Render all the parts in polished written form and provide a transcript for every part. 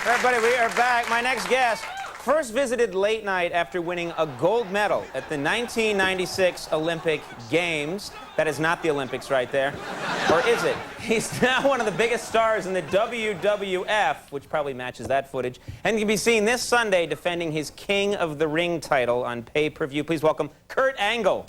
Everybody, we are back. My next guest first visited late night after winning a gold medal at the 1996 Olympic Games. That is not the Olympics right there. Or is it? He's now one of the biggest stars in the WWF, which probably matches that footage, and can be seen this Sunday defending his King of the Ring title on pay-per-view. Please welcome Kurt Angle.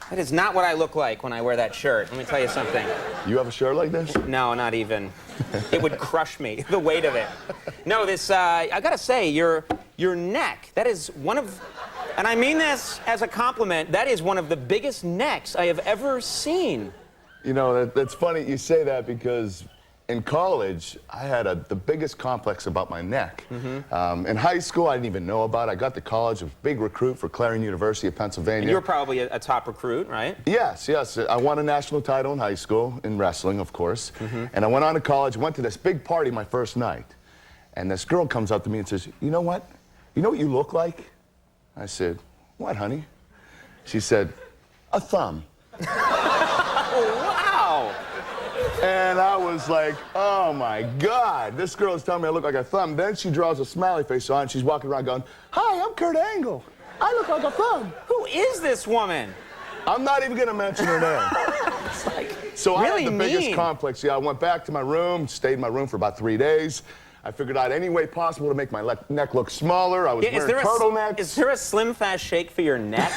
That is not what I look like when I wear that shirt. Let me tell you something. You have a shirt like this? No, not even. It would crush me, the weight of it. No, this, I gotta say, your neck, that is one of, and I mean this as a compliment, that is one of the biggest necks I have ever seen. You know, that's funny you say that because in college, I had the biggest complex about my neck. In high school, I didn't even know about it. I got to college, a big recruit for Clarion University of Pennsylvania. And you were probably a top recruit, right? Yes, yes. I won a national title in high school, in wrestling, of course. And I went on to college, went to this big party my first night. And this girl comes up to me and says, you know what? You know what you look like? I said, what, honey? She said, a thumb. And I was like, oh my God, this girl is telling me I look like a thumb. Then she draws a smiley face on, and she's walking around going, hi, I'm Kurt Angle. I look like a thumb. Who is this woman? I'm not even going to mention her name. It's like, so really I had the biggest complex. Yeah, I went back to my room, stayed in my room for about 3 days. I figured out any way possible to make my neck look smaller. I was wearing turtlenecks. Is there a Slim Fast Shake for your neck?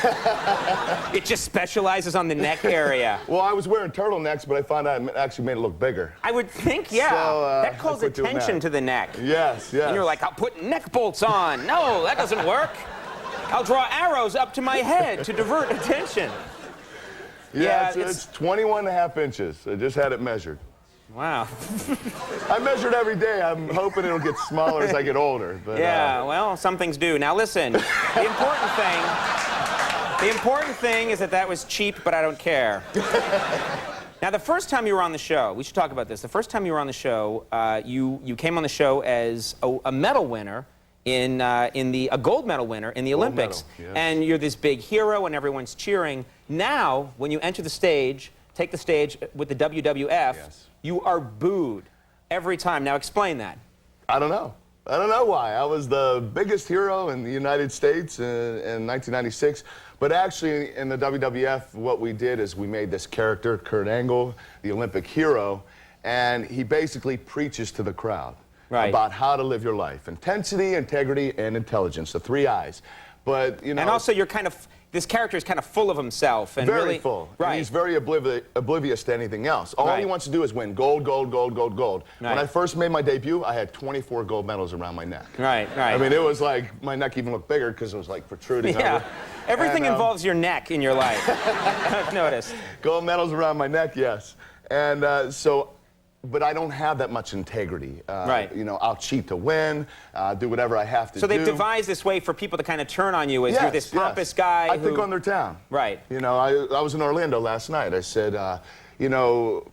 It just specializes on the neck area. Well, I was wearing turtlenecks, but I found out it actually made it look bigger. I would think, yeah. So, that calls attention to the neck. Yes, yes. And you're like, I'll put neck bolts on. No, that doesn't work. I'll draw arrows up to my head to divert attention. Yeah, it's 21.5 inches. I just had it measured. Wow. I measured every day. I'm hoping it'll get smaller as I get older. But, yeah, well, some things do. Now listen, the important thing is that was cheap, but I don't care. Now, the first time you were on the show, we should talk about this. The first time you were on the show, you came on the show as a medal winner a gold medal winner in the Olympics. Medal, yes. And you're this big hero and everyone's cheering. Now, when you enter the stage, take the stage with the WWF, yes. You are booed every time. Now explain that. I don't know. I don't know why. I was the biggest hero in the United States in 1996. But actually, in the WWF, what we did is we made this character, Kurt Angle, the Olympic hero, and he basically preaches to the crowd about how to live your life. Intensity, integrity, and intelligence, the 3 I's. But, you know... And also, this character is kind of full of himself. And very really, full. Right. And he's very oblivious to anything else. All he wants to do is win gold, gold, gold, gold, gold. Right. When I first made my debut, I had 24 gold medals around my neck. Right, right. I mean, it was like, my neck even looked bigger because it was like protruding. Yeah. Everything involves your neck in your life. I've noticed. Gold medals around my neck, yes. And but I don't have that much integrity. You know, I'll cheat to win, do whatever I have to do. So they've devised this way for people to kind of turn on you as you're this pompous guy I think on their town. Right. You know, I was in Orlando last night. I said, you know,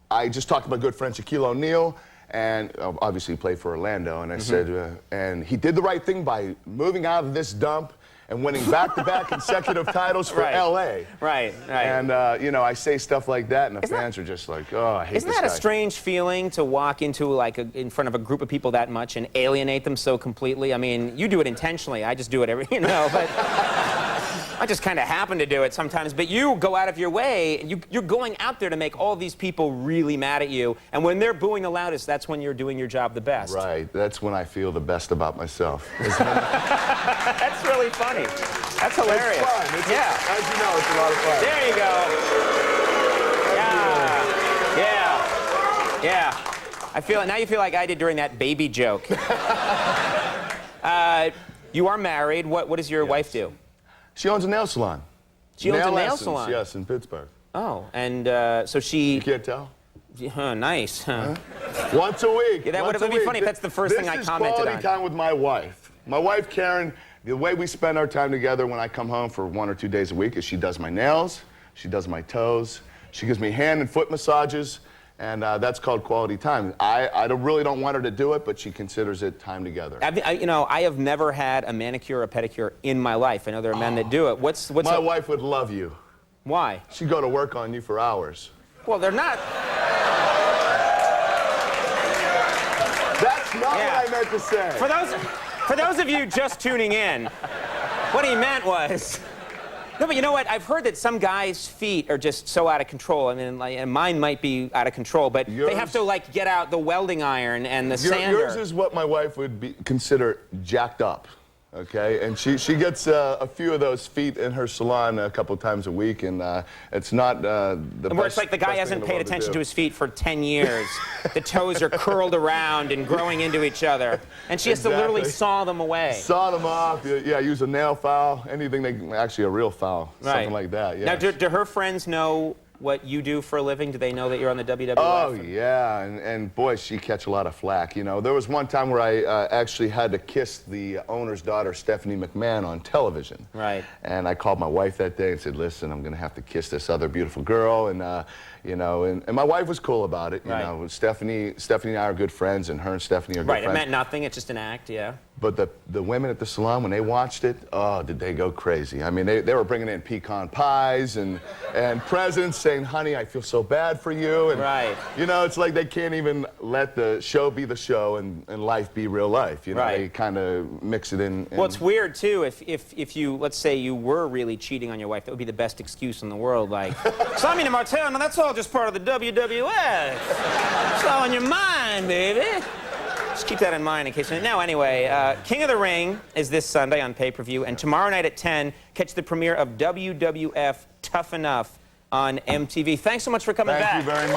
I just talked to my good friend Shaquille O'Neal, and obviously he played for Orlando, and I said, and he did the right thing by moving out of this dump and winning back-to-back consecutive titles for L.A. Right, right. And, you know, I say stuff like that, and the fans are just like, oh, I hate this guy. Isn't that a strange feeling to walk into, like, in front of a group of people that much and alienate them so completely? I mean, you do it intentionally. I just do it every, you know, but... I just kind of happen to do it sometimes, but you go out of your way, you're going out there to make all these people really mad at you, and when they're booing the loudest, that's when you're doing your job the best. Right, that's when I feel the best about myself. That's really funny. That's hilarious. It's fun. As you know, it's a lot of fun. There you go. Yeah, yeah. I feel it. Now you feel like I did during that baby joke. You are married. What does your wife do? She owns a nail salon. She owns a nail salon? Yes, in Pittsburgh. Oh, and so she... You can't tell? Huh, nice. Huh? Once a week. Yeah, that would be funny if that's the first thing I commented on. This is quality time with my wife. My wife, Karen, the way we spend our time together when I come home for 1 or 2 days a week is she does my nails, she does my toes, she gives me hand and foot massages, And that's called quality time. I really don't want her to do it, but she considers it time together. I have never had a manicure or a pedicure in my life. I know there are men that do it. What's My wife would love you. Why? She'd go to work on you for hours. Well, they're not. That's not what I meant to say. For those of you just tuning in, what he meant was... No, but you know what? I've heard that some guys' feet are just so out of control. I mean, and mine might be out of control, but they have to, like, get out the welding iron and the sander. Yours is what my wife would consider jacked up, okay? And she gets a few of those feet in her salon a couple times a week, and it's not the best. Where it's like the guy hasn't paid attention to his feet for 10 years. The toes are curled around and growing into each other, and she has to literally saw them away. Saw them off. Yeah, use a nail file, anything actually a real file, something like that. Yeah. Now, do her friends know what you do for a living? Do they know that you're on the WWF? Oh, yeah, and boy, she catch a lot of flack. You know, there was one time where I actually had to kiss the owner's daughter, Stephanie McMahon, on television. Right. And I called my wife that day and said, listen, I'm going to have to kiss this other beautiful girl. And, you know, and my wife was cool about it. You know, Stephanie and I are good friends, and her and Stephanie are good friends. Right, it meant nothing. It's just an act, yeah. But the women at the salon, when they watched it, oh, did they go crazy. I mean, they were bringing in pecan pies and presents saying, honey, I feel so bad for you. And, you know, it's like they can't even let the show be the show and life be real life. You know, they kind of mix it in. Well, it's weird, too, if you, let's say you were really cheating on your wife, that would be the best excuse in the world. Like, so I'm in Martell, no, that's all just part of the WWF. It's all in your mind, baby. Just keep that in mind in case. Now, anyway, King of the Ring is this Sunday on pay-per-view, and tomorrow night at 10, catch the premiere of WWF Tough Enough on MTV. Thanks so much for coming back. Thank you very much.